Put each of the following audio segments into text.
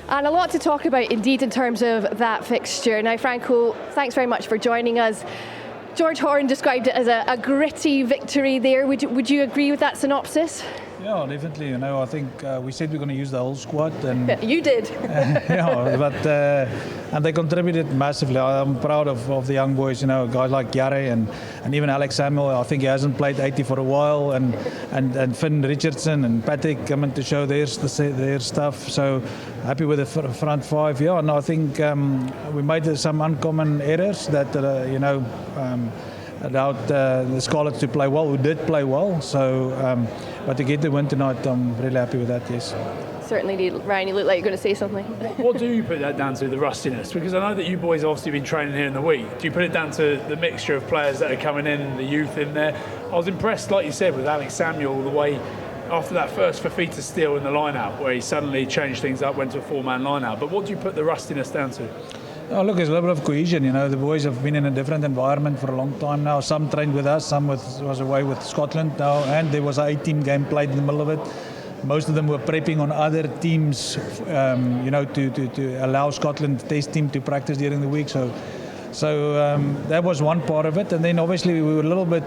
And a lot to talk about indeed in terms of that fixture. Now, Franco, thanks very much for joining us. George Horan described it as a gritty victory there. Would you agree with that synopsis? Yeah, definitely. I think we said we're going to use the whole squad, and you did. And they contributed massively. I'm proud of the young boys. Guys like Jare and even Alex Samuel. I think he hasn't played 80 for a while, and Finn Richardson and Patrick coming to show their stuff. So happy with the front five. Yeah, and I think we made some uncommon errors that allowed the Scarlets to play well, who did play well. So, but to get the win tonight, I'm really happy with that, yes. Certainly did. Ryan, you look like you're going to say something. What do you put that down to, the rustiness? Because I know that you boys have obviously been training here in the week. Do you put it down to the mixture of players that are coming in, the youth in there? I was impressed, like you said, with Alex Samuel, the way after that first Fafita steal in the line-out, where he suddenly changed things up, went to a four-man line-out. But what do you put the rustiness down to? Oh, look, there's a level of cohesion. The boys have been in a different environment for a long time now. Some trained with us, some was away with Scotland now, and there was an 18 game played in the middle of it. Most of them were prepping on other teams, to allow Scotland test team to practice during the week. So that was one part of it, and then obviously we were a little bit.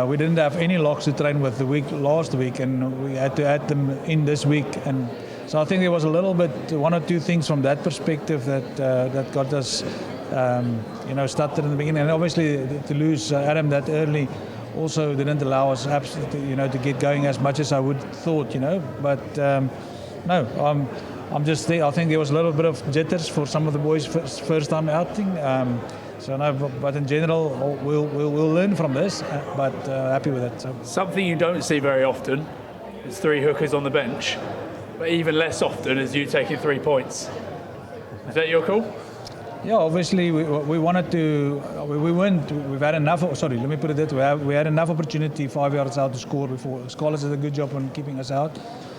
We didn't have any locks to train with last week, and we had to add them in this week. And so I think there was a little bit, one or two things from that perspective that got us, started in the beginning. And obviously to lose Adam that early also didn't allow us absolutely, to get going as much as I would thought, But no, I'm just there. I think there was a little bit of jitters for some of the boys' first time outing. So no, but in general, we'll learn from this. But happy with it. So. Something you don't see very often is three hookers on the bench. But even less often is you taking 3 points. Is that your call? Yeah, obviously we wanted to. We weren't. We've had enough. Sorry, let me put it that way. We had enough opportunity 5 yards out to score before. Scarlets did a good job on keeping us out,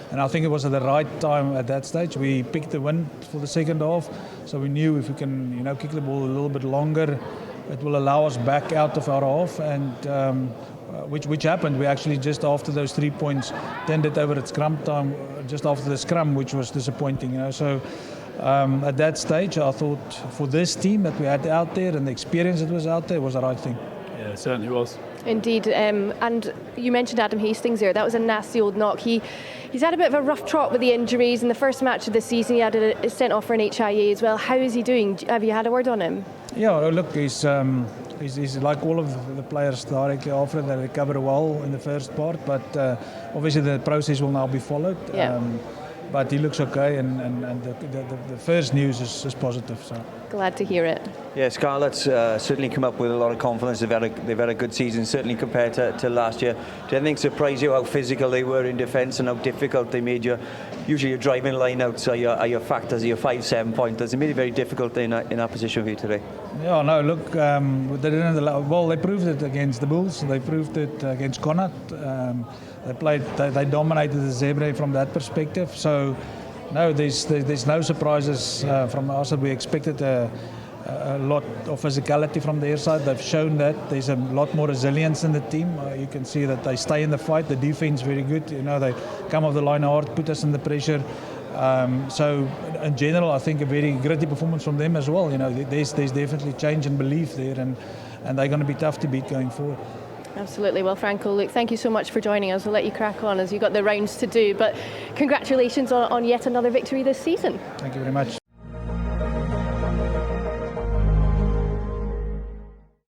and I think it was at the right time at that stage. We picked the win for the second half, so we knew if we can, kick the ball a little bit longer, it will allow us back out of our half and. Which happened. We actually just after those 3 points tended over at scrum time, just after the scrum, which was disappointing. So at that stage, I thought for this team that we had out there and the experience that was out there was the right thing. Yeah, it certainly was. Indeed, and you mentioned Adam Hastings there. That was a nasty old knock. He's had a bit of a rough trot with the injuries. In the first match of the season, he had a sent off for an HIA as well. How is he doing? Have you had a word on him? Yeah, look, he's like all of the players directly after. They recover well in the first part, but obviously the process will now be followed. Yeah. But he looks okay, and the first news is positive. So glad to hear it. Yeah, Scarlets certainly come up with a lot of confidence. They've had a good season, certainly compared to last year. Do anything surprise you how physical they were in defence and how difficult they made you? Usually your driving lineouts are your factors, your 5-7 pointers. They made it very difficult in that position for you today. Yeah, no, look, they didn't allow. Well, they proved it against the Bulls. They proved it against Connacht. They dominated the Zebra from that perspective. So, no, there's no surprises from us. We expected a lot of physicality from their side. They've shown that. There's a lot more resilience in the team. You can see that they stay in the fight. The defense very good. They come off the line hard, put us in the pressure. So in general, I think a very gritty performance from them as well. There's definitely change and belief there, and they're going to be tough to beat going forward. Absolutely. Well, Franco, look, thank you so much for joining us. We'll let you crack on as you've got the rounds to do. But congratulations on yet another victory this season. Thank you very much.